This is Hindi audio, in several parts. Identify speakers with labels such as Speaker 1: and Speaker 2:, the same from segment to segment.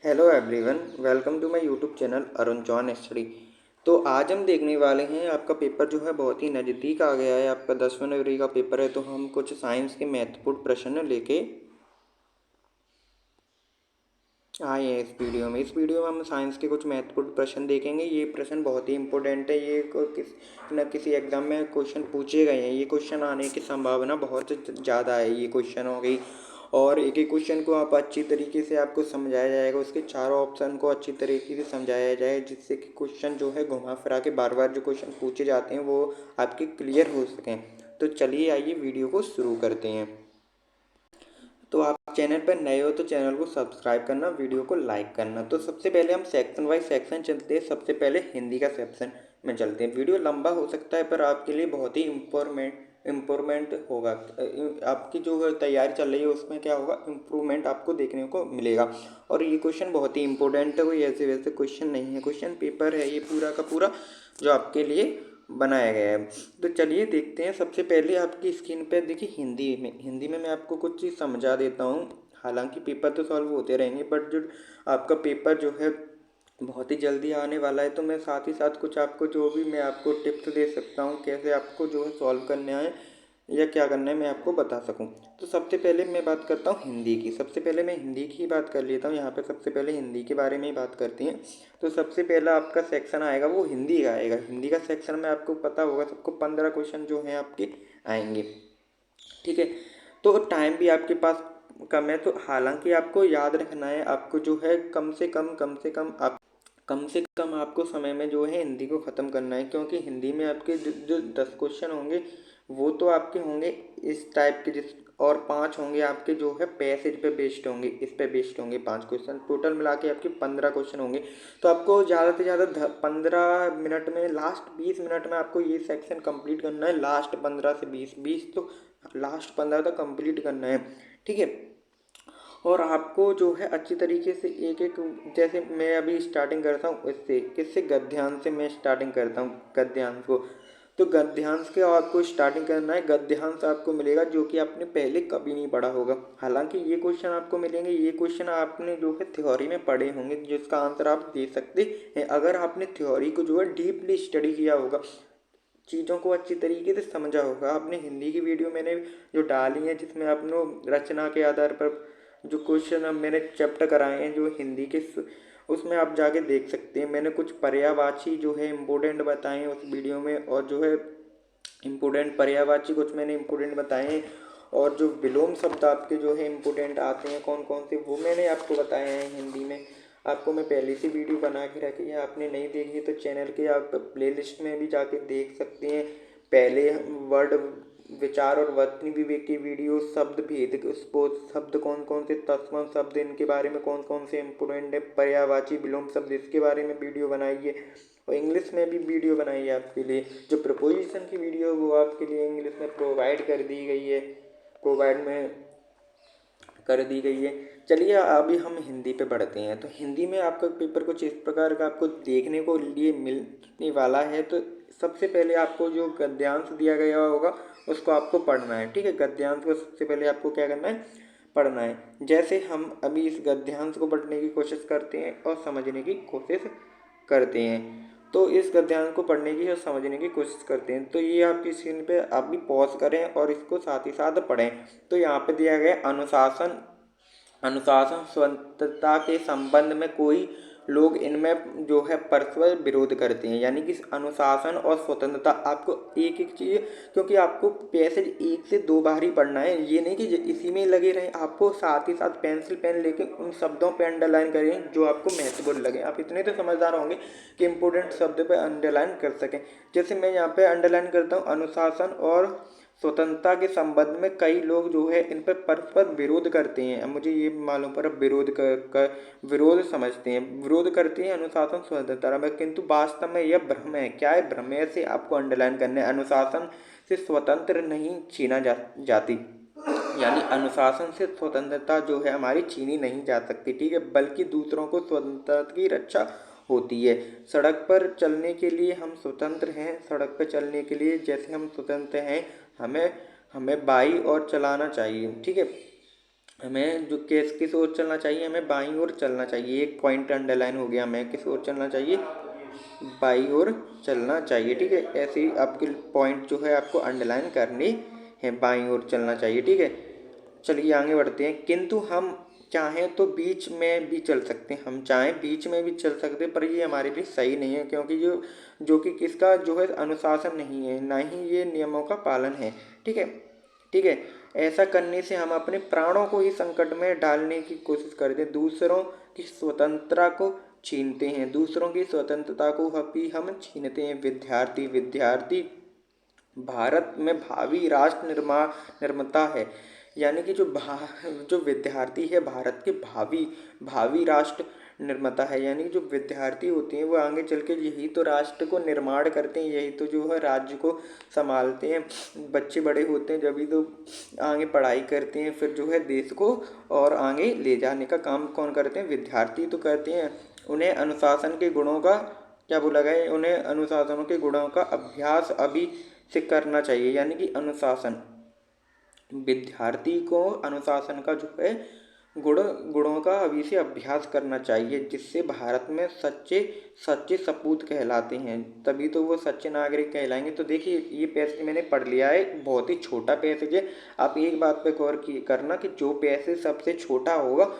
Speaker 1: Hello everyone, welcome to my YouTube channel Arun John study. तो आज हम देखने वाले हैं, आपका पेपर जो है बहुत ही नज़दीक आ गया है। आपका 10 फरवरी का पेपर है, तो हम कुछ साइंस के महत्वपूर्ण प्रश्न लेके आए हैं इस वीडियो में हम साइंस के कुछ महत्वपूर्ण प्रश्न देखेंगे। ये प्रश्न बहुत ही इंपॉर्टेंट है। ये किसी एग्जाम में क्वेश्चन पूछे गए हैं। ये क्वेश्चन आने की संभावना बहुत ज़्यादा है। ये क्वेश्चन हो गई, और एक एक क्वेश्चन को आप अच्छी तरीके से आपको समझाया जाएगा। उसके चारों ऑप्शन को अच्छी तरीके से समझाया जाए, जिससे कि क्वेश्चन जो है घुमा फिरा के बार बार जो क्वेश्चन पूछे जाते हैं वो आपके क्लियर हो सकें। तो चलिए आइए वीडियो को शुरू करते हैं। तो आप चैनल पर नए हो तो चैनल को सब्सक्राइब करना, वीडियो को लाइक करना। तो सबसे पहले हम सेक्शन वाइज सेक्शन चलते हैं। सबसे पहले हिंदी का सेक्शन में चलते हैं। वीडियो लंबा हो सकता है, पर आपके लिए बहुत ही इम्पोर्टेंट होगा। आपकी जो तैयारी चल रही है उसमें क्या होगा, इम्प्रूवमेंट आपको देखने को मिलेगा। और ये क्वेश्चन बहुत ही इंपॉर्टेंट है, कोई ऐसे वैसे क्वेश्चन नहीं है। क्वेश्चन पेपर है ये पूरा का पूरा जो आपके लिए बनाया गया है। तो चलिए देखते हैं। सबसे पहले आपकी स्क्रीन पे देखिए, हिंदी में मैं आपको कुछ चीज़ समझा देता हूँ। हालांकि पेपर तो सॉल्व होते रहेंगे, बट जो आपका पेपर जो है बहुत ही जल्दी आने वाला है, तो मैं साथ ही साथ कुछ आपको जो भी मैं आपको टिप्स दे सकता हूँ कैसे आपको जो है सॉल्व करना है या क्या करना है, मैं आपको बता सकूं। तो सबसे पहले मैं बात करता हूँ हिंदी की। सबसे पहले मैं हिंदी की ही बात कर लेता हूँ। यहाँ पे सबसे पहले हिंदी के बारे में ही बात करते हैं। तो सबसे पहला आपका सेक्शन आएगा वो हिंदी का आएगा। हिंदी का सेक्शन में आपको पता होगा सबको 15 क्वेश्चन जो हैं आपके आएंगे। ठीक है, तो टाइम भी आपके पास कम है, तो हालांकि आपको याद रखना है, आपको जो है कम से कम आपको समय में जो है हिंदी को ख़त्म करना है। क्योंकि हिंदी में आपके जो 10 क्वेश्चन होंगे वो तो आपके होंगे इस टाइप के, जिस और 5 होंगे आपके जो है पैसेज पे बेस्ड होंगे। इस पे बेस्ड होंगे 5 क्वेश्चन, टोटल मिला के आपके 15 क्वेश्चन होंगे। तो आपको ज़्यादा से ज़्यादा 15 मिनट में, लास्ट 20 मिनट में आपको ये सेक्शन कंप्लीट करना है। लास्ट 15 से 20 तो लास्ट 15 तक कंप्लीट करना है। ठीक है, और आपको जो है अच्छी तरीके से एक एक, जैसे मैं अभी स्टार्टिंग करता हूँ इससे किससे, गद्यांश से मैं स्टार्टिंग करता हूँ गद्यांश को। तो गद्यांश के आपको स्टार्टिंग करना है। गद्यांश आपको मिलेगा जो कि आपने पहले कभी नहीं पढ़ा होगा। हालांकि ये क्वेश्चन आपको मिलेंगे, ये क्वेश्चन आपने जो है थ्योरी में पढ़े होंगे, जिसका आंसर आप दे सकते हैं अगर आपने थ्योरी को जो है डीपली स्टडी किया होगा, चीज़ों को अच्छी तरीके से समझा होगा। आपने हिंदी की वीडियो मैंने जो डाली है, जिसमें आपने रचना के आधार पर जो क्वेश्चन अब मैंने चैप्टर कराए हैं जो हिंदी के, उसमें आप जाके देख सकते हैं। मैंने कुछ पर्यायवाची जो है इम्पोर्टेंट बताए हैं उस वीडियो में, और जो है इम्पोर्टेंट पर्यायवाची कुछ मैंने इम्पोर्टेंट बताए हैं। और जो विलोम शब्द आपके जो है इम्पोर्टेंट आते हैं कौन कौन से, वो मैंने आपको बताए हैं हिंदी में। आपको मैं पहले से वीडियो बना के रखी है, आपने नहीं देखी तो चैनल के आप प्लेलिस्ट में भी जाके देख सकते हैं। पहले वर्ड विचार और वर्तनी विवेक की वीडियो, शब्द भेद, शब्द कौन कौन से, तत्सम शब्द इनके बारे में कौन कौन से इम्पोर्टेंट है, पर्यायवाची विलोम शब्द इसके बारे में वीडियो बनाई है। और इंग्लिश में भी वीडियो बनाई है आपके लिए। जो प्रपोजिशन की वीडियो वो आपके लिए इंग्लिश में प्रोवाइड कर दी गई है, प्रोवाइड में कर दी गई है। चलिए अभी हम हिंदी पे बढ़ते हैं। तो हिंदी में आपका पेपर कुछ इस प्रकार का आपको देखने को लिए मिलने वाला है। तो सबसे पहले आपको जो गद्यांश दिया गया होगा उसको आपको पढ़ना है। ठीक है, गद्यांश को सबसे पहले आपको क्या करना है, पढ़ना है। जैसे हम अभी इस गद्यांश को पढ़ने की कोशिश करते हैं और समझने की कोशिश करते हैं। तो इस गद्यांश को पढ़ने की और समझने की कोशिश करते हैं। तो ये आपकी स्क्रीन पे आप भी पॉज करें और इसको साथ ही साथ पढ़ें। तो यहाँ पे दिया गया अनुशासन, अनुशासन स्वतंत्रता के संबंध में कोई लोग इनमें जो है परस्पर विरोध करते हैं। यानी कि अनुशासन और स्वतंत्रता आपको एक एक चीज़, क्योंकि आपको पैसेज 1 से 2 बार ही पढ़ना है। ये नहीं कि इसी में ही लगे रहें, आपको साथ ही साथ पेंसिल पेन लेके उन शब्दों पे अंडरलाइन करें जो आपको महत्वपूर्ण लगे। आप इतने तो समझदार होंगे कि इंपॉर्टेंट शब्द पे अंडरलाइन कर सकें। जैसे मैं यहाँ पे अंडरलाइन करता हूँ, अनुशासन और स्वतंत्रता के संबंध में कई लोग जो है इन पर परस्पर विरोध करते हैं। अब मुझे ये मालूम पड़ा विरोध समझते हैं, विरोध करते हैं अनुशासन स्वतंत्रता में, किंतु वास्तव में यह भ्रम है। क्या है भ्रम है, से आपको अंडरलाइन करना है। अनुशासन से स्वतंत्र नहीं छीना जाती, यानी अनुशासन से स्वतंत्रता जो है हमारी छीनी नहीं जा सकती। ठीक है, बल्कि दूसरों को स्वतंत्रता की रक्षा होती है। सड़क पर चलने के लिए हम स्वतंत्र हैं। सड़क पर चलने के लिए जैसे हम स्वतंत्र हैं, हमें हमें बाई और चलाना चाहिए। ठीक है, हमें जो किस ओर चलना चाहिए, हमें बाईं ओर चलना चाहिए। एक पॉइंट अंडरलाइन हो गया, हमें किस ओर चलना चाहिए, बाईं ओर चलना चाहिए। ठीक है, ऐसे ही आपके पॉइंट जो है आपको अंडरलाइन करनी है, बाईं ओर चलना चाहिए। ठीक है, चलिए आगे बढ़ते हैं। किंतु हम चाहें तो बीच में भी चल सकते हैं, हम चाहें बीच में भी चल सकते हैं, पर ये हमारे लिए सही नहीं है, क्योंकि जो कि किसका जो है अनुशासन नहीं है, ना ही ये नियमों का पालन है। ठीक है, ठीक है। ऐसा करने से हम अपने प्राणों को ही संकट में डालने की कोशिश करते हैं, दूसरों की स्वतंत्रता को छीनते हैं, दूसरों की स्वतंत्रता को भी हम छीनते हैं। विद्यार्थी विद्यार्थी भारत में भावी राष्ट्र निर्माता है, यानी कि जो विद्यार्थी है भारत के भावी भावी राष्ट्र निर्माता है, यानी कि जो विद्यार्थी होते हैं वो आगे चल के यही तो राष्ट्र को निर्माण करते हैं, यही तो जो है राज्य को संभालते हैं। बच्चे बड़े होते हैं जब भी तो आगे पढ़ाई करते हैं, फिर जो है देश को और आगे ले जाने का काम कौन करते हैं, विद्यार्थी तो करते हैं। उन्हें अनुशासन के गुणों का क्या बोला गया है, उन्हें अनुशासनों के गुणों का अभ्यास अभी से करना चाहिए, यानी कि अनुशासन, विद्यार्थी को अनुशासन का जो है गुणों का अभी से अभ्यास करना चाहिए, जिससे भारत में सच्चे सच्चे सपूत कहलाते हैं, तभी तो वो सच्चे नागरिक कहलाएंगे। तो देखिए ये पैसेज मैंने पढ़ लिया है, बहुत ही छोटा पैसेज है। आप एक बात पे गौर करना कि जो पैसेज सबसे छोटा होगा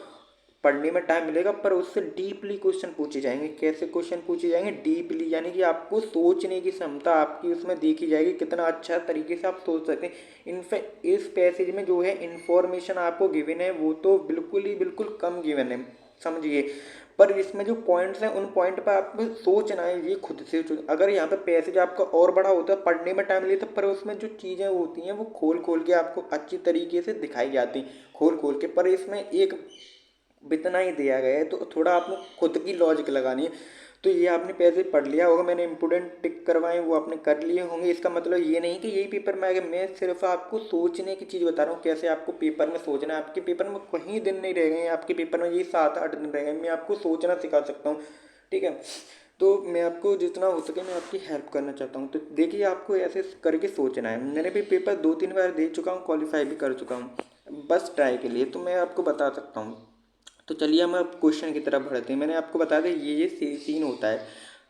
Speaker 1: पढ़ने में टाइम मिलेगा, पर उससे डीपली क्वेश्चन पूछे जाएंगे। कैसे क्वेश्चन पूछे जाएंगे, डीपली, यानी कि आपको सोचने की क्षमता आपकी उसमें देखी जाएगी, कितना अच्छा तरीके से आप सोच सकते हैं। इनफैक्ट इस पैसेज में जो है इंफॉर्मेशन आपको गिवन है वो तो बिल्कुल ही बिल्कुल कम गिवन है, समझिए, पर इसमें जो पॉइंट्स हैं उन पॉइंट पर आपको सोचना है, ये खुद से अगर यहाँ पे पैसेज आपका और बड़ा होता है, पढ़ने में टाइम लेता, पर उसमें जो चीज़ें होती हैं वो खोल खोल के आपको अच्छी तरीके से दिखाई जाती हैं, खोल खोल के, पर इसमें एक इतना ही दिया गया है, तो थोड़ा आपको खुद की लॉजिक लगानी है। तो ये आपने पहले पढ़ लिया होगा, मैंने इंपोर्टेंट टिक करवाए वो आपने कर लिए होंगे। इसका मतलब ये नहीं कि यही पेपर में आएगा, मैं सिर्फ आपको सोचने की चीज़ बता रहा हूँ, कैसे आपको पेपर में सोचना है। आपके पेपर में कहीं दिन नहीं रह गए हैं, आपके पेपर में यही 7-8 दिन रह गए, मैं आपको सोचना सिखा सकता हूँ। ठीक है, तो मैं आपको जितना हो सके मैं आपकी हेल्प करना चाहता हूँ। तो देखिए आपको ऐसे करके सोचना है, मैंने भी पेपर 2-3 बार दे चुका हूँ, क्वालिफाई भी कर चुका हूँ, बस ट्राई के लिए, तो मैं आपको बता सकता हूँ। तो चलिए हम अब क्वेश्चन की तरफ बढ़ते हैं। मैंने आपको बता दिया ये सीन होता है।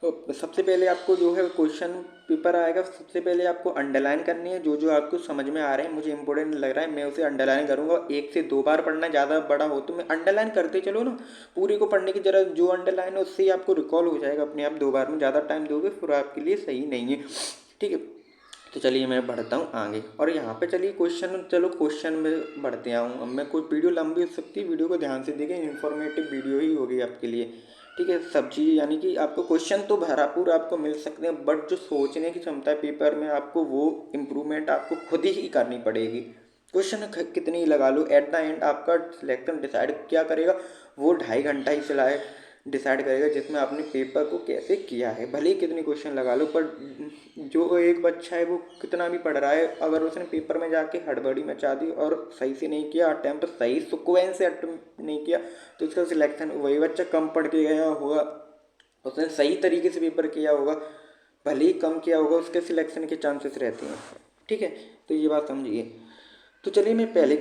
Speaker 1: तो सबसे पहले आपको जो है क्वेश्चन पेपर आएगा, सबसे पहले आपको अंडरलाइन करनी है, जो जो आपको समझ में आ रहे हैं, मुझे इंपॉर्टेंट लग रहा है मैं उसे अंडरलाइन करूँगा। 1 से 2 बार पढ़ना, ज़्यादा बड़ा हो तो मैं अंडरलाइन करते चलो ना, पूरे को पढ़ने की जरा, जो अंडरलाइन है उससे ही आपको रिकॉल हो जाएगा अपने आप। 2 बार में ज़्यादा टाइम दोगे फिर आपके लिए सही नहीं है। ठीक है, तो चलिए मैं बढ़ता हूँ आगे, और यहाँ पे चलिए चलो क्वेश्चन में बढ़ते आऊँ। अब मैं कोई वीडियो लंबी हो सकती है, वीडियो को ध्यान से देखें, इन्फॉर्मेटिव वीडियो ही होगी आपके लिए। ठीक है, सब चीज़, यानी कि आपको क्वेश्चन तो भरपूर आपको मिल सकते हैं, बट जो सोचने की क्षमता है पेपर में आपको वो इम्प्रूवमेंट आपको खुद ही करनी पड़ेगी। क्वेश्चन कितनी ही लगा लो, एट द एंड आपका सिलेक्शन डिसाइड क्या करेगा, वो 2.5 घंटा ही चलाए डिसाइड करेगा, जिसमें आपने पेपर को कैसे किया है। भले ही कितनी क्वेश्चन लगा लो, पर जो एक बच्चा है वो कितना भी पढ़ रहा है, अगर उसने पेपर में जाके हड़बड़ी मचा दी और सही से नहीं किया अटैम्प्ट, सही सिक्वेंस से अटैम्प्ट नहीं किया, तो उसका सिलेक्शन, वही बच्चा कम पढ़ के गया होगा, उसने सही तरीके से पेपर किया होगा, भले ही कम किया होगा, उसके सिलेक्शन के चांसेस रहते हैं। ठीक है, तो ये बात समझिए। तो चलिए मैं पहला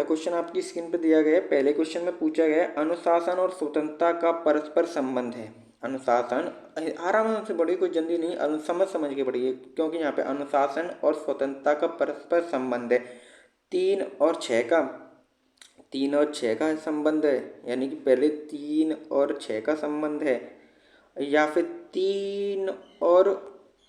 Speaker 1: क्वेश्चन आपकी स्क्रीन पर दिया गया है। पहले क्वेश्चन में पूछा गया है, अनुशासन और स्वतंत्रता का परस्पर संबंध है। अनुशासन, आराम से पढ़िए, कोई जल्दी नहीं, समझ के पढ़िए, क्योंकि यहाँ पे अनुशासन और स्वतंत्रता का परस्पर संबंध है। 3 और 6 का संबंध है, यानी कि पहले 3 और 6 का संबंध है, या फिर 3 और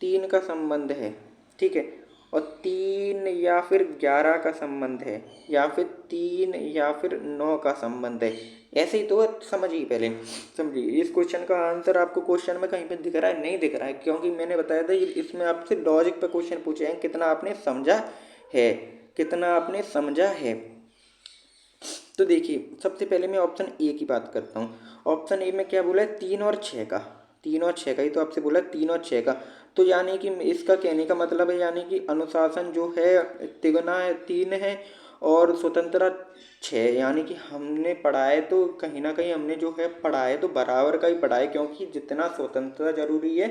Speaker 1: 3 का संबंध है। ठीक है, और 3 या फिर 11 का संबंध है, या फिर 3 या फिर 9 का संबंध है। ऐसे ही तो समझिए, पहले समझिए इस क्वेश्चन का आंसर आपको क्वेश्चन में कहीं पे दिख रहा है, नहीं दिख रहा है, क्योंकि मैंने बताया था इसमें आपसे लॉजिक पे क्वेश्चन पूछे हैं, कितना आपने समझा है, कितना आपने समझा है। तो देखिए सबसे पहले मैं ऑप्शन ए की बात करता हूँ। ऑप्शन ए में क्या बोला है, 3 और 6 का, 3 और 6 का ही तो आपसे बोला, 3 और 6 का। तो यानी कि इसका कहने का मतलब है, यानी कि अनुशासन जो है तिगुना है, 3 है, और स्वतंत्रता 6, यानी कि हमने पढ़ा है तो कहीं ना कहीं हमने जो है पढ़ा है तो बराबर का ही पढ़ा है, क्योंकि जितना स्वतंत्रता जरूरी है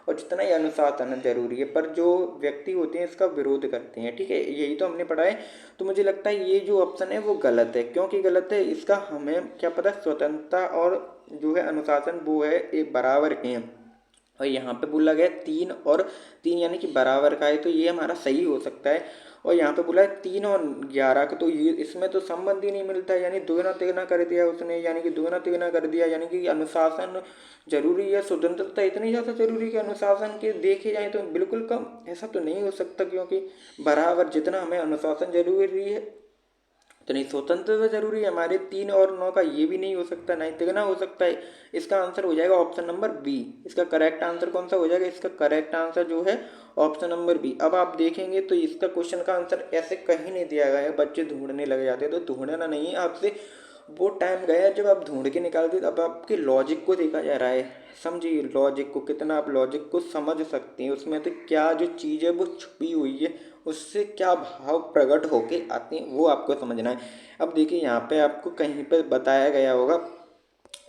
Speaker 1: और जितना ही अनुशासन जरूरी है, पर जो व्यक्ति होते हैं इसका विरोध करते हैं। ठीक है, यही तो हमने पढ़ा है। तो मुझे लगता है ये जो ऑप्शन है वो गलत है। क्योंकि गलत है, इसका हमें क्या पता, स्वतंत्रता और जो है अनुशासन वो है एक बराबर के हैं। और यहाँ पे बोला गया 3 और 3 यानी कि बराबर का है, तो ये हमारा सही हो सकता है। और यहाँ पे बोला है 3 और 11 का, तो ये इसमें तो संबंध ही नहीं मिलता है, यानी दुगना तिगना कर दिया उसने, यानी कि दुगना तिगना कर दिया, यानी कि अनुशासन जरूरी है, स्वतंत्रता इतनी ज़्यादा जरूरी है कि अनुशासन के देखे जाए तो बिल्कुल कम। ऐसा तो नहीं हो सकता, क्योंकि बराबर जितना हमें अनुशासन जरूरी है उतनी स्वतंत्रता जरूरी है हमारे। 3 और 9 का ये भी नहीं हो सकता, ना ही तिगना हो सकता है। इसका आंसर हो जाएगा ऑप्शन नंबर बी। इसका करेक्ट आंसर कौन सा हो जाएगा? इसका करेक्ट आंसर जो है ऑप्शन नंबर बी। अब आप देखेंगे तो इसका क्वेश्चन का आंसर ऐसे कहीं नहीं दिया गया है, बच्चे ढूंढने लग जाते हैं। तो ढूंढना नहीं है आपसे, वो टाइम गया जब आप ढूंढ के निकालते। अब आपके लॉजिक को देखा जा रहा है, समझिए लॉजिक को, कितना आप लॉजिक को समझ सकते हैं, उसमें तो क्या जो चीज़ है वो छुपी हुई है, उससे क्या भाव प्रकट होके आते हैं वो आपको समझना है। अब देखिए यहाँ पे आपको कहीं पे बताया गया होगा,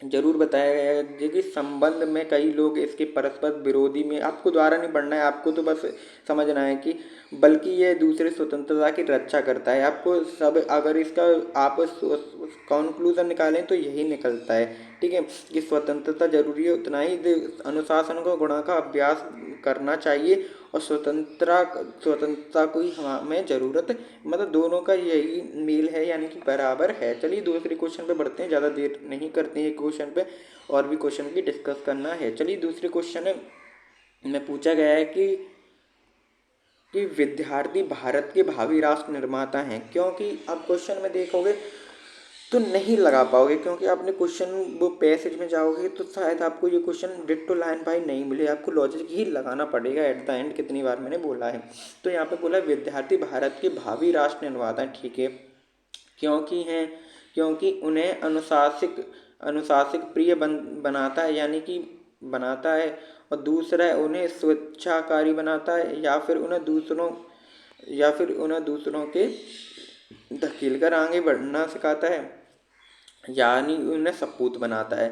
Speaker 1: जरूर बताया गया है कि संबंध में कई लोग इसके परस्पर विरोधी में, आपको द्वारा नहीं पढ़ना है, आपको तो बस समझना है कि बल्कि ये दूसरे स्वतंत्रता की रक्षा करता है। आपको सब अगर इसका आप कॉन्क्लूजन निकालें तो यही निकलता है। ठीक है, कि स्वतंत्रता जरूरी है, उतना ही अनुशासन को गुणा का अभ्यास करना चाहिए, और स्वतंत्रता को ही हमें ज़रूरत, मतलब दोनों का यही मेल है, यानी कि बराबर है। चलिए दूसरे क्वेश्चन पे बढ़ते हैं, ज़्यादा देर नहीं करते हैं क्वेश्चन पे, और भी क्वेश्चन की डिस्कस करना है। चलिए दूसरे क्वेश्चन में पूछा गया है कि विद्यार्थी भारत के भावी राष्ट्र निर्माता हैं। क्योंकि आप क्वेश्चन में देखोगे तो नहीं लगा पाओगे, क्योंकि आपने क्वेश्चन वो पैसेज में जाओगे तो शायद आपको ये क्वेश्चन डिट्टो लाइन बाय नहीं मिले, आपको लॉजिक ही लगाना पड़ेगा एट द एंड। कितनी बार मैंने बोला है। तो यहाँ पे बोला विद्यार्थी भारत के भावी राष्ट्र निर्माता हैं। ठीक है, क्योंकि हैं, क्योंकि उन्हें अनुशासिक प्रिय बनाता है, यानी कि बनाता है। और दूसरा है उन्हें स्वेच्छाकारी बनाता है, या फिर उन्हें दूसरों के धकेल कर आगे बढ़ना सिखाता है, यानी उन्हें सपूत बनाता है।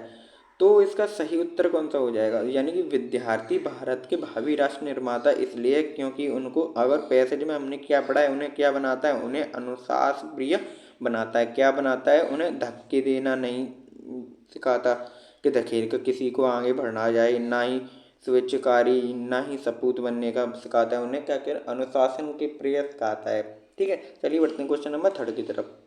Speaker 1: तो इसका सही उत्तर कौन सा हो जाएगा? यानी कि विद्यार्थी भारत के भावी राष्ट्र निर्माता इसलिए क्योंकि उनको, अगर पैसेज में हमने क्या पढ़ा है, उन्हें क्या बनाता है, उन्हें अनुशासन प्रिय बनाता है। क्या बनाता है? उन्हें धक्के देना नहीं सिखाता कि धकेल कर किसी को आगे बढ़ना जाए, ना ही स्वेच्छाकारी, ना ही सपूत बनने का सिखाता है। उन्हें क्या कर अनुशासन के प्रिय सिखाता है। ठीक है, चलिए बढ़ते हैं क्वेश्चन नंबर 3 की तरफ।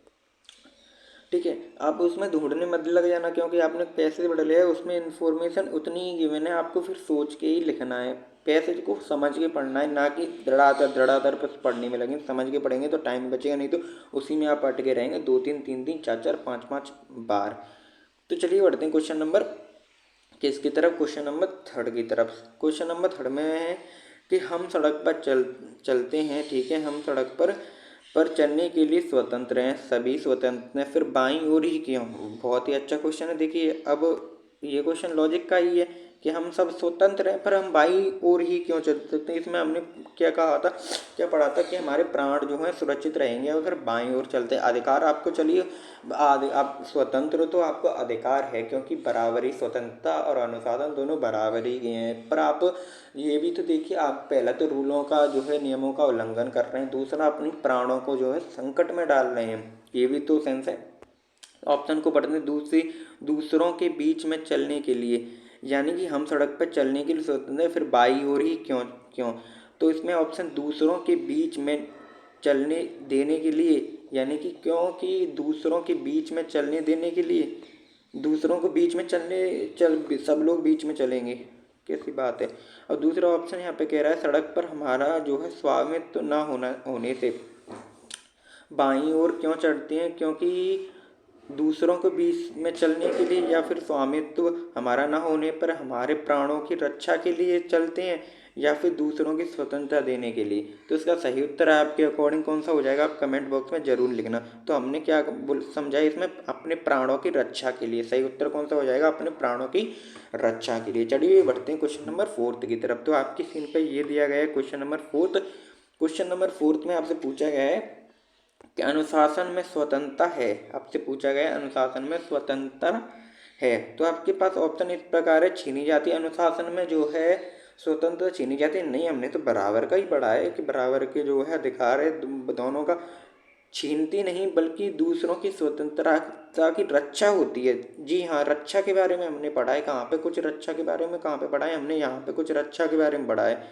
Speaker 1: ठीक है, आप उसमें ढूंढने मत लग जाना, क्योंकि आपने पैसेज पढ़ लिया है, उसमें इन्फॉर्मेशन उतनी ही गिवन है, आपको फिर सोच के ही लिखना है। पैसेज को समझ के पढ़ना है, ना कि धड़ाधड़ बस पढ़ने में लगे। समझ के पढ़ेंगे तो टाइम बचेगा, नहीं तो उसी में आप अटके रहेंगे 2-3, 3-3, 4-4, 5-5 बार। तो चलिए बढ़ते हैं क्वेश्चन नंबर किसकी तरफ? क्वेश्चन नंबर 3 की तरफ। क्वेश्चन नंबर 3 में है कि हम सड़क पर चलते हैं। ठीक है, हम सड़क पर चलने के लिए स्वतंत्र हैं, सभी स्वतंत्र हैं, फिर बाईं ओर ही क्यों? बहुत ही अच्छा क्वेश्चन है। देखिए अब ये क्वेश्चन लॉजिक का ही है कि हम सब स्वतंत्र हैं, पर हम बाईं ओर ही क्यों चल सकते हैं। इसमें हमने क्या कहा था, क्या पढ़ा था कि हमारे प्राण जो हैं सुरक्षित रहेंगे अगर बाईं ओर चलते हैं। अधिकार आपको, चलिए आप स्वतंत्र तो आपको अधिकार है, क्योंकि बराबरी, स्वतंत्रता और अनुशासन दोनों बराबरी के हैं। पर आप ये भी तो देखिए, आप पहला तो रूलों का जो है, नियमों का उल्लंघन कर रहे हैं, दूसरा अपनी प्राणों को जो है संकट में डाल रहे हैं। ये भी तो सेंस है। ऑप्शन को पढ़ने, दूसरों के बीच में चलने के लिए, यानी कि हम सड़क पर चलने के लिए स्वतंत्र हैं, फिर बाई ओर ही क्यों क्यों? तो इसमें ऑप्शन दूसरों के बीच में चलने देने के लिए, यानी कि क्योंकि दूसरों के बीच में चलने देने के लिए, दूसरों को बीच में सब लोग बीच में चलेंगे, कैसी बात है। और दूसरा ऑप्शन यहाँ पे कह रहा है सड़क पर हमारा जो है स्वामित्व न होने से बाईं ओर क्यों चढ़ते हैं? क्योंकि दूसरों के बीच में चलने के लिए, या फिर स्वामित्व हमारा ना होने पर हमारे प्राणों की रक्षा के लिए चलते हैं, या फिर दूसरों की स्वतंत्रता देने के लिए। तो इसका सही उत्तर आपके अकॉर्डिंग कौन सा हो जाएगा? आप कमेंट बॉक्स में जरूर लिखना। तो हमने क्या समझा इसमें? अपने प्राणों की रक्षा के लिए। सही उत्तर कौन सा हो जाएगा? अपने प्राणों की रक्षा के लिए। चलिए बढ़ते हैं क्वेश्चन नंबर 4 की तरफ। तो आपकी स्क्रीन पर ये दिया गया है क्वेश्चन नंबर 4। क्वेश्चन नंबर 4 में आपसे पूछा गया है कि अनुशासन में स्वतंत्रता है। आपसे पूछा गया अनुशासन में स्वतंत्रता है। तो आपके पास ऑप्शन इस प्रकार है, छीनी जाती अनुशासन में जो है स्वतंत्रता छीनी जाती है। नहीं, हमने तो बराबर का ही पढ़ा है कि बराबर के जो है अधिकार है दोनों का, छीनती नहीं बल्कि दूसरों की स्वतंत्रता की रक्षा होती है। जी हाँ, रक्षा के बारे में हमने पढ़ा है। कहाँ पे कुछ रक्षा के बारे में कहाँ पे पढ़ा है हमने? यहाँ पे कुछ रक्षा के बारे में पढ़ा है।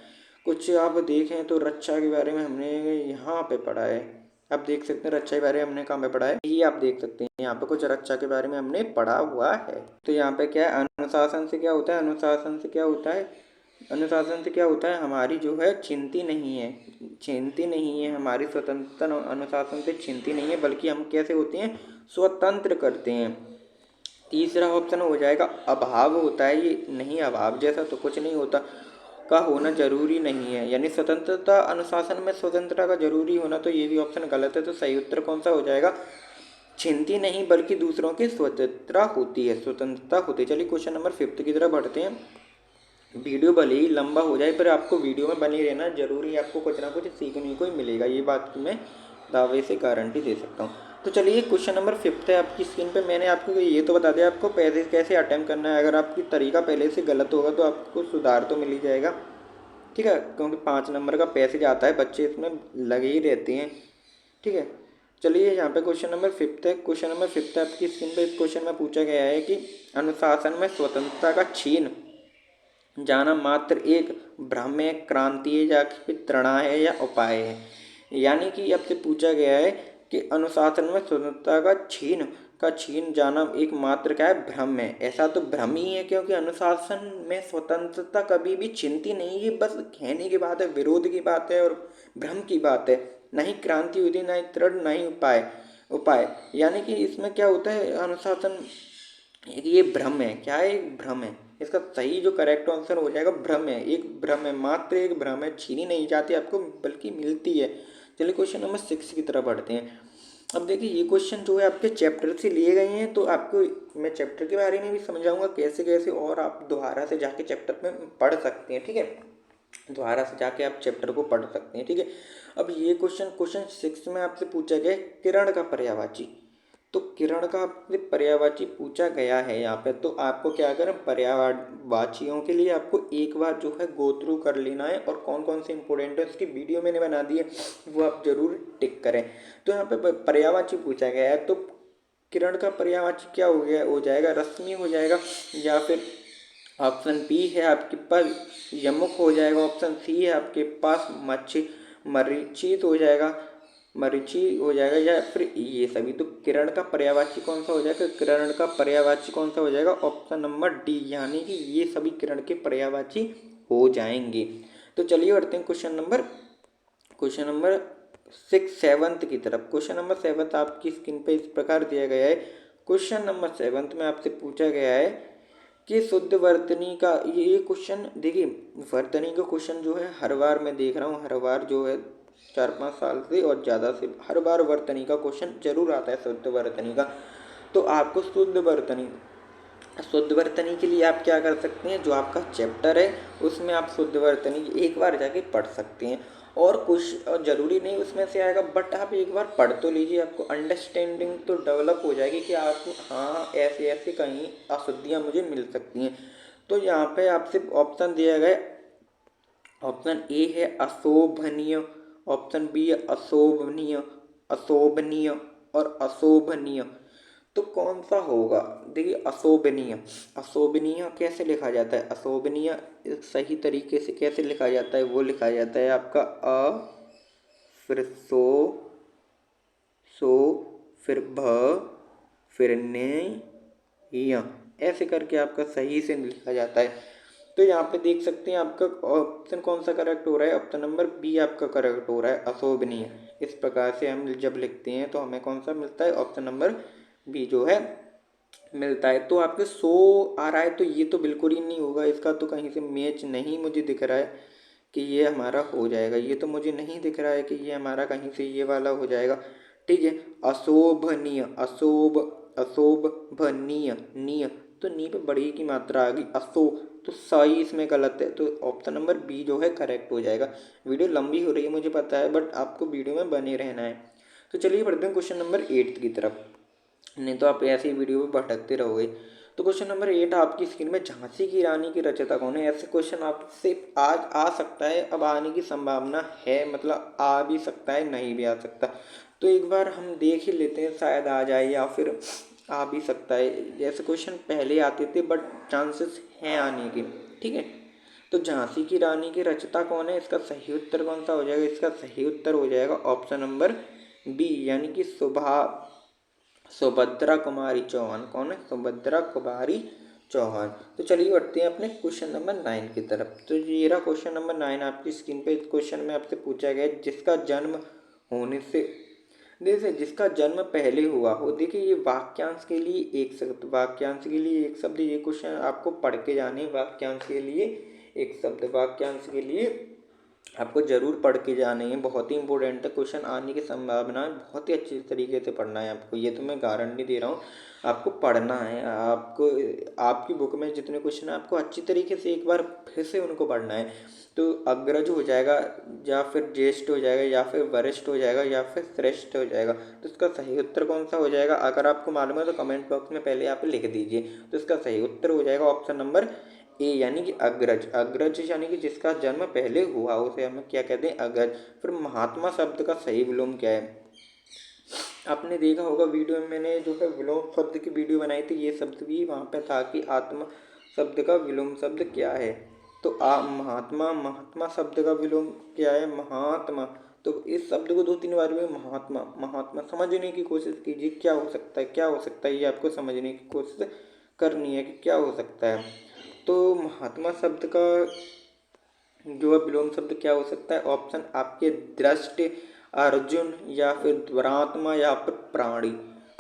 Speaker 1: कुछ आप देखें तो रक्षा के बारे में हमने यहाँ पे पढ़ा है। आप देख सकते हैं रक्षा के बारे में हमने कहाँ पे पढ़ा है, ये आप देख सकते हैं यहाँ पे कुछ रक्षा के बारे में हमने पढ़ा हुआ है। तो यहाँ पे क्या है, अनुशासन से क्या होता है, अनुशासन से क्या होता है, अनुशासन से क्या होता है, हमारी जो है छीनती नहीं है, छीनती नहीं है हमारी स्वतंत्रता, अनुशासन से छीनती नहीं है, बल्कि हम कैसे होते हैं, स्वतंत्र करते हैं। तीसरा ऑप्शन हो जाएगा अभाव होता है ये, नहीं अभाव जैसा तो कुछ नहीं होता का होना जरूरी नहीं है, यानी स्वतंत्रता, अनुशासन में स्वतंत्रता का जरूरी होना, तो ये भी ऑप्शन गलत है। तो सही उत्तर कौन सा हो जाएगा, छीनती नहीं बल्कि दूसरों की स्वतंत्रता होती है, स्वतंत्रता होती है। चलिए क्वेश्चन नंबर 5 की तरफ बढ़ते हैं। वीडियो भले ही लंबा हो जाए पर आपको वीडियो में बने रहना जरूरी है, आपको कुछ ना कुछ सीखने को ही मिलेगा, ये बात की मैं दावे से गारंटी दे सकता हूँ। तो चलिए क्वेश्चन नंबर 5 है आपकी स्क्रीन पे। मैंने आपको ये तो बता दिया आपको पहले कैसे अटेम्प्ट करना है। अगर आपकी तरीका पहले से गलत होगा तो आपको सुधार तो मिल ही जाएगा, ठीक है, क्योंकि 5 नंबर का पैसेज आता है, बच्चे इसमें लगे ही रहते हैं, ठीक है। चलिए यहाँ पे क्वेश्चन नंबर 5 है। क्वेश्चन नंबर 5 आपकी स्क्रीन पे। इस क्वेश्चन में पूछा गया है कि अनुशासन में स्वतंत्रता का छीन जाना मात्र एक भ्रम है, क्रांति है, या फिर तृणा है, या उपाय है। यानी कि आपसे पूछा गया है कि अनुशासन में स्वतंत्रता का छीन जाना एक मात्र क्या है, भ्रम है। ऐसा तो भ्रम ही है, क्योंकि अनुशासन में स्वतंत्रता कभी भी छिनती नहीं है, बस कहने की बात है, विरोध की बात है और भ्रम की बात है। नहीं क्रांति होती, ना ही तृण, ना ही उपाय उपाय यानी कि इसमें क्या होता है, अनुशासन ये भ्रम है। क्या है, एक भ्रम है। इसका सही जो करेक्ट आंसर हो जाएगा भ्रम है, एक भ्रम है, मात्र एक भ्रम है, छीनी नहीं जाती आपको बल्कि मिलती है। चलिए क्वेश्चन नंबर 6 की तरफ बढ़ते हैं। अब देखिए ये क्वेश्चन जो है आपके चैप्टर से लिए गए हैं, तो आपको मैं चैप्टर के बारे में भी समझाऊंगा कैसे कैसे, और आप दोबारा से जाके चैप्टर में पढ़ सकते हैं, ठीक है, दोबारा से जाके आप चैप्टर को पढ़ सकते हैं, ठीक है। अब ये क्वेश्चन 6 में आपसे पूछा गया किरण का पर्यायवाची। तो किरण का आपसे पर्यायवाची पूछा गया है यहाँ पे, तो आपको क्या करें, पर्यायवाचियों के लिए आपको एक बार जो है गो थ्रू कर लेना है, और कौन कौन से इंपॉर्टेंट है उसकी वीडियो मैंने बना दी है, वो आप जरूर टिक करें। तो यहाँ पे पर्यायवाची पूछा गया है, तो किरण का पर्यायवाची क्या हो गया, हो जाएगा रश्मि हो जाएगा, या फिर ऑप्शन बी है आपके पास यमुक हो जाएगा, ऑप्शन सी है आपके पास मरीचित हो जाएगा, मरीचि हो जाएगा, या फिर ये सभी। तो किरण का पर्यायवाची कौन सा हो जाएगा, किरण का पर्यायवाची कौन सा हो जाएगा, ऑप्शन नंबर डी, यानी कि ये सभी किरण के पर्यायवाची हो जाएंगे। तो चलिए बढ़ते हैं क्वेश्चन नंबर 6 7 की तरफ। क्वेश्चन नंबर 7 आपकी स्क्रीन पे इस प्रकार दिया गया है। क्वेश्चन नंबर 7 में आपसे पूछा गया है कि शुद्ध वर्तनी का, ये क्वेश्चन देखिए, वर्तनी का क्वेश्चन जो है हर बार मैं देख रहा हूँ, हर बार जो है 4-5 साल से और ज़्यादा से हर बार वर्तनी का क्वेश्चन जरूर आता है, शुद्ध वर्तनी का। तो आपको शुद्ध वर्तनी के लिए आप क्या कर सकते हैं, जो आपका चैप्टर है उसमें आप शुद्ध वर्तनी एक बार जाके पढ़ सकते हैं, और कुछ जरूरी नहीं उसमें से आएगा, बट आप एक बार पढ़ तो लीजिए, आपको अंडरस्टैंडिंग तो डेवलप हो जाएगी कि आप हाँ ऐसे ऐसे कहीं अशुद्धियाँ मुझे मिल सकती हैं। तो यहाँ पे आपसे ऑप्शन दिया गया, ऑप्शन ए है अशोभनीय, ऑप्शन बी है अशोभनीय, अशोभनीय और अशोभनीय। तो कौन सा होगा, देखिए अशोभनीय, अशोभनीय कैसे लिखा जाता है, अशोभनीय सही तरीके से कैसे लिखा जाता है, वो लिखा जाता है आपका फिर सो फिर भ फिर ने य, ऐसे करके आपका सही से लिखा जाता है। तो यहाँ पे देख सकते हैं आपका ऑप्शन कौन सा करेक्ट हो रहा है, ऑप्शन नंबर बी आपका करेक्ट हो रहा है, अशोभनीय। इस प्रकार से हम जब लिखते हैं तो हमें कौन सा मिलता है, ऑप्शन नंबर बी जो है मिलता है। तो आपके 100 आ रहा है, तो ये तो बिल्कुल ही नहीं होगा, इसका तो कहीं से मैच नहीं मुझे दिख रहा है कि ये हमारा हो जाएगा, ये तो मुझे नहीं दिख रहा है कि ये हमारा कहीं से ये वाला हो जाएगा, ठीक है। अशोभनीय, अशोभनीय, नीय, तो नी पे बड़ी की मात्रा आ गई, तो सही इसमें गलत है, तो ऑप्शन नंबर बी जो है करेक्ट हो जाएगा। वीडियो लंबी हो रही है मुझे पता है, बट आपको वीडियो में बने रहना है। तो चलिए बढ़ते हैं क्वेश्चन नंबर 8 की तरफ, नहीं तो आप ऐसे ही वीडियो में भटकते रहोगे। तो क्वेश्चन नंबर 8 आपकी स्क्रीन में, झांसी की रानी की रचयिता कौन है। ऐसे क्वेश्चन आपसे आज आ सकता है, अब आने की संभावना है, मतलब आ भी सकता है, नहीं भी आ सकता। तो एक बार हम देख ही लेते हैं, शायद आ जाए या फिर आ भी सकता है। जैसे क्वेश्चन पहले आते थे बट चांसेस हैं आने के, ठीक है। तो झांसी की रानी की रचयिता कौन है, इसका सही उत्तर कौन सा हो जाएगा। इसका सही उत्तर हो जाएगा ऑप्शन नंबर बी, यानी कि सुभद्रा कुमारी चौहान। कौन है, सुभद्रा कुमारी चौहान। तो चलिए बढ़ते हैं अपने क्वेश्चन नंबर 9 की तरफ। तो ये रहा क्वेश्चन नंबर 9 आपकी स्क्रीन पे। इस क्वेश्चन में आपसे पूछा गया है, जिसका जन्म होने से, देखिए जिसका जन्म पहले हुआ हो। देखिए ये वाक्यांश के लिए एक शब्द, वाक्यांश के लिए एक शब्द, ये क्वेश्चन आपको पढ़ के जाने। वाक्यांश के लिए एक शब्द, वाक्यांश के लिए आपको जरूर पढ़ के जाने हैं, बहुत ही इंपॉर्टेंट है। क्वेश्चन आने की संभावना है, बहुत ही अच्छी तरीके से पढ़ना है आपको, ये तो मैं गारंटी दे रहा हूँ। आपको पढ़ना है, आपको आपकी बुक में जितने क्वेश्चन हैं आपको अच्छी तरीके से एक बार फिर से उनको पढ़ना है। तो अग्रज हो जाएगा, या फिर ज्येष्ठ हो जाएगा, या फिर वरिष्ठ हो जाएगा, या फिर श्रेष्ठ हो जाएगा। तो इसका सही उत्तर कौन सा हो जाएगा, अगर आपको मालूम है तो कमेंट बॉक्स में पहले आप लिख दीजिए। तो इसका सही उत्तर हो जाएगा ऑप्शन नंबर ए, यानी कि अग्रज। अग्रज यानी कि जिसका जन्म पहले हुआ उसे हम क्या कहते हैं, अग्रज। फिर महात्मा शब्द का सही विलोम क्या है। आपने देखा होगा वीडियो में, मैंने जो है विलोम शब्द की वीडियो बनाई थी, ये शब्द भी वहाँ पे था कि आत्मा शब्द का विलोम शब्द क्या है। तो महात्मा, महात्मा शब्द का विलोम क्या है, महात्मा। तो इस शब्द को 2-3 बार में महात्मा, महात्मा समझने की कोशिश कीजिए, क्या हो सकता है, क्या हो सकता है, ये आपको समझने की कोशिश करनी है कि क्या हो सकता है। तो महात्मा शब्द का जो है विलोम शब्द क्या हो सकता है। ऑप्शन आपके दृष्टि, अर्जुन, या फिर दुरात्मा, या फिर प्राणी।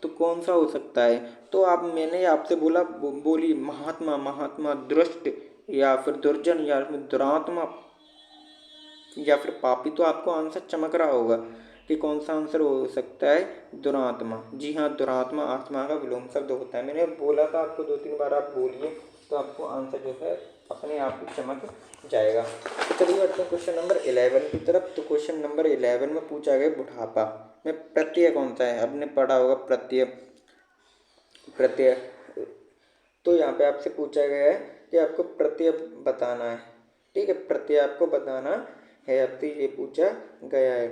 Speaker 1: तो कौन सा हो सकता है। तो आप, मैंने आपसे बोला, बोली महात्मा, महात्मा, दृष्ट, या फिर दुर्जन, या फिर दुरात्मा, या फिर पापी। तो आपको आंसर चमक रहा होगा कि कौन सा आंसर हो सकता है, दुरात्मा। जी हाँ, दुरात्मा आत्मा का विलोम शब्द होता है। मैंने बोला था आपको 2-3 बार आप बोलिए तो आपको आंसर जो है अपने आप ही चमक जाएगा। तो चलिए बढ़ते हैं क्वेश्चन नंबर 11 की तरफ। तो क्वेश्चन नंबर 11 में पूछा गया बुढ़ापा में प्रत्यय कौन सा है। आपने पढ़ा होगा प्रत्यय, प्रत्यय। तो यहाँ पे आपसे पूछा गया है कि आपको प्रत्यय बताना है, ठीक है, प्रत्यय आपको बताना है, आपसे ये पूछा गया है।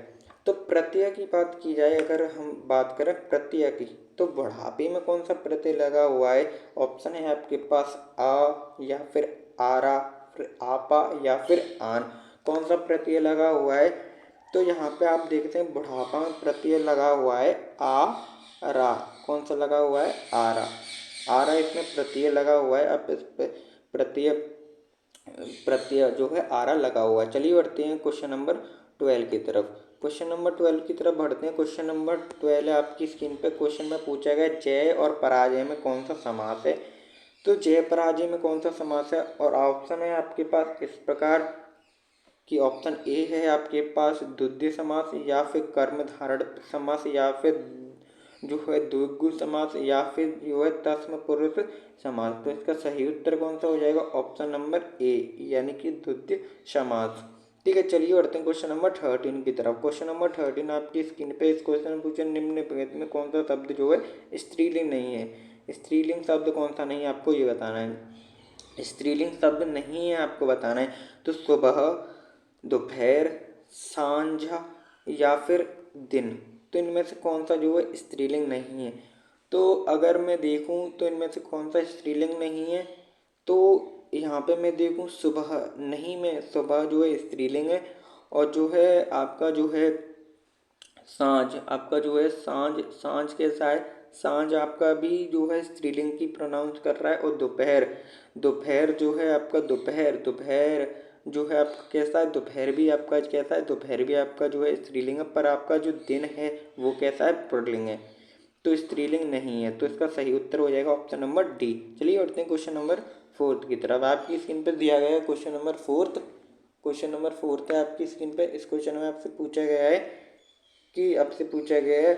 Speaker 1: तो प्रत्यय की बात की जाए, अगर हम बात करें प्रत्यय की, तो बुढ़ापे में कौन सा प्रत्यय लगा हुआ है। ऑप्शन है आपके पास आ, या फिर आरा, फिर आपा, या फिर आन। कौन सा प्रत्यय लगा हुआ है। तो यहाँ पे आप देखते हैं बुढ़ापा में प्रत्यय लगा हुआ है आ रा। कौन सा लगा हुआ है, आरा। आरा इसमें प्रत्यय लगा हुआ है। अब इस पे प्रत्यय, प्रत्यय जो है आरा लगा हुआ है। चलिए बढ़ते हैं क्वेश्चन नंबर 12 की तरफ। क्वेश्चन नंबर 12 की तरफ बढ़ते हैं। क्वेश्चन नंबर 12 आपकी स्क्रीन पे। क्वेश्चन में पूछा गया जय और पराजय में कौन सा समास है। तो जय पराजय में कौन सा समास है, और ऑप्शन है आपके पास इस प्रकार कि ऑप्शन ए है आपके पास द्वितीय समास, या फिर कर्म धारण समास, या फिर जो है द्विगु समास, या फिर जो है तस्म पुरुष समास। तो इसका सही उत्तर कौन सा हो जाएगा, ऑप्शन नंबर ए, यानी कि द्वितीय समास। ठीक है, चलिए बढ़ते हैं क्वेश्चन नंबर 13 की तरफ। क्वेश्चन नंबर 13 आपकी स्क्रीन पे। इस क्वेश्चन में पूछे निम्न में कौन सा शब्द जो है स्त्रीलिंग नहीं है। स्त्रीलिंग शब्द कौन सा नहीं है, आपको ये बताना है। स्त्रीलिंग शब्द नहीं है, आपको बताना है। तो सुबह, दोपहर, सांझ, या फिर दिन। तो इनमें से कौन सा जो है स्त्रीलिंग नहीं है। तो अगर मैं देखूं तो इनमें से कौन सा स्त्रीलिंग नहीं है, तो यहाँ पे मैं देखूं सुबह नहीं, में सुबह जो है स्त्रीलिंग है। और जो है आपका जो है सांझ, आपका जो है सांझ, सांझ कैसा है, सांझ आपका भी जो है स्त्रीलिंग की प्रोनाउंस कर रहा है। और दोपहर, दोपहर जो है आपका दोपहर, दोपहर जो है आपका कैसा है, दोपहर भी आपका कैसा है, दोपहर भी आपका जो है स्त्रीलिंग है। पर आपका जो दिन है वो कैसा है, पुल्लिंग है। तो स्त्रीलिंग नहीं है। तो इसका सही उत्तर हो जाएगा ऑप्शन नंबर डी। चलिए बढ़ते हैं क्वेश्चन नंबर 4 की तरफ। आपकी स्क्रीन पर दिया गया है क्वेश्चन नंबर 4। क्वेश्चन नंबर 4 है आपकी स्क्रीन पे। इस क्वेश्चन में आपसे पूछा गया है कि, आपसे पूछा गया है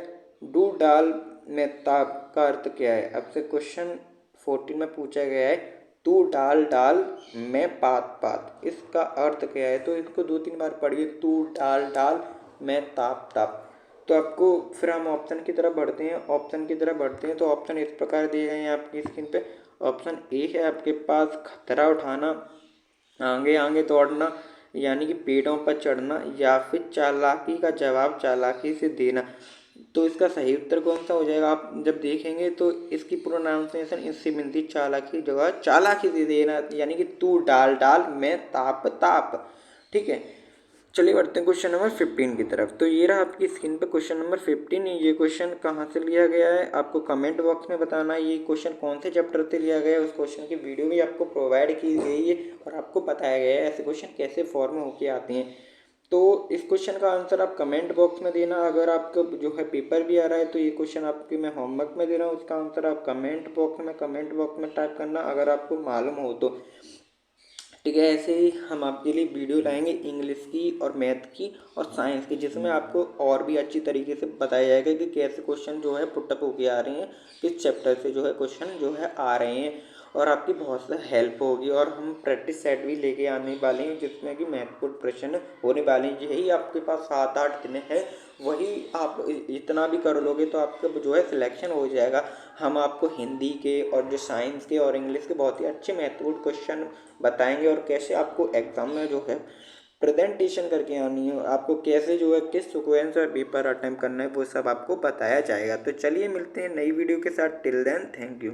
Speaker 1: डू डाल में ता का अर्थ क्या है। आपसे क्वेश्चन 14 में पूछा गया है तू डाल डाल मैं पात पात, इसका अर्थ क्या है। तो इसको 2-3 बार पढ़िए, तू डाल डाल मैं ताप ताप। तो आपको फिर हम ऑप्शन की तरफ बढ़ते हैं। ऑप्शन की तरफ बढ़ते हैं तो ऑप्शन इस प्रकार दिए गए हैं आपकी स्क्रीन पे। ऑप्शन ए है आपके पास खतरा उठाना, आगे आगे दौड़ना, यानी कि पेड़ों पर चढ़ना, या फिर चालाकी का जवाब चालाकी से देना। तो इसका सही उत्तर कौन सा हो जाएगा? आप जब देखेंगे तो इसकी प्रोनाउंसिएशन इससे मिलती है चालाकी, जगह चालाकी से देना, यानी कि तू डाल डाल मैं ताप ताप। ठीक है, चलिए बढ़ते हैं क्वेश्चन नंबर 15 की तरफ। तो ये रहा आपकी स्क्रीन पे क्वेश्चन नंबर 15। ये क्वेश्चन कहाँ से लिया गया है आपको कमेंट बॉक्स में बताना है। ये क्वेश्चन कौन से चैप्टर से लिया गया है, उस क्वेश्चन की वीडियो भी आपको प्रोवाइड की गई है और आपको बताया गया है ऐसे क्वेश्चन कैसे फॉर्म में होके आते हैं। तो इस क्वेश्चन का आंसर आप कमेंट बॉक्स में देना। अगर आपका जो है पेपर भी आ रहा है तो ये क्वेश्चन आपके मैं होमवर्क में दे रहा हूँ, उसका आंसर आप कमेंट बॉक्स में टाइप करना अगर आपको मालूम हो तो। ठीक है, ऐसे ही हम आपके लिए वीडियो लाएंगे इंग्लिश की और मैथ की और साइंस की, जिसमें आपको और भी अच्छी तरीके से बताया जाएगा कि कैसे क्वेश्चन जो है पुटअप होके आ रहे हैं, किस चैप्टर से जो है क्वेश्चन जो है आ रहे हैं, और आपकी बहुत सा हेल्प होगी। और हम प्रैक्टिस सेट भी लेके आने वाले हैं जिसमें कि महत्वपूर्ण प्रश्न होने वाले हैं। यही आपके पास 7-8 दिन है, वही आप इतना भी कर लोगे तो आपका जो है सिलेक्शन हो जाएगा। हम आपको हिंदी के और जो साइंस के और इंग्लिश के बहुत ही अच्छे महत्वपूर्ण क्वेश्चन बताएंगे और कैसे आपको एग्जाम में जो है प्रेजेंटेशन करके आनी है, आपको कैसे जो है किस सिक्वेंस और पेपर अटेम्प्ट करना है, वो सब आपको बताया जाएगा। तो चलिए मिलते हैं नई वीडियो के साथ। Till then thank you.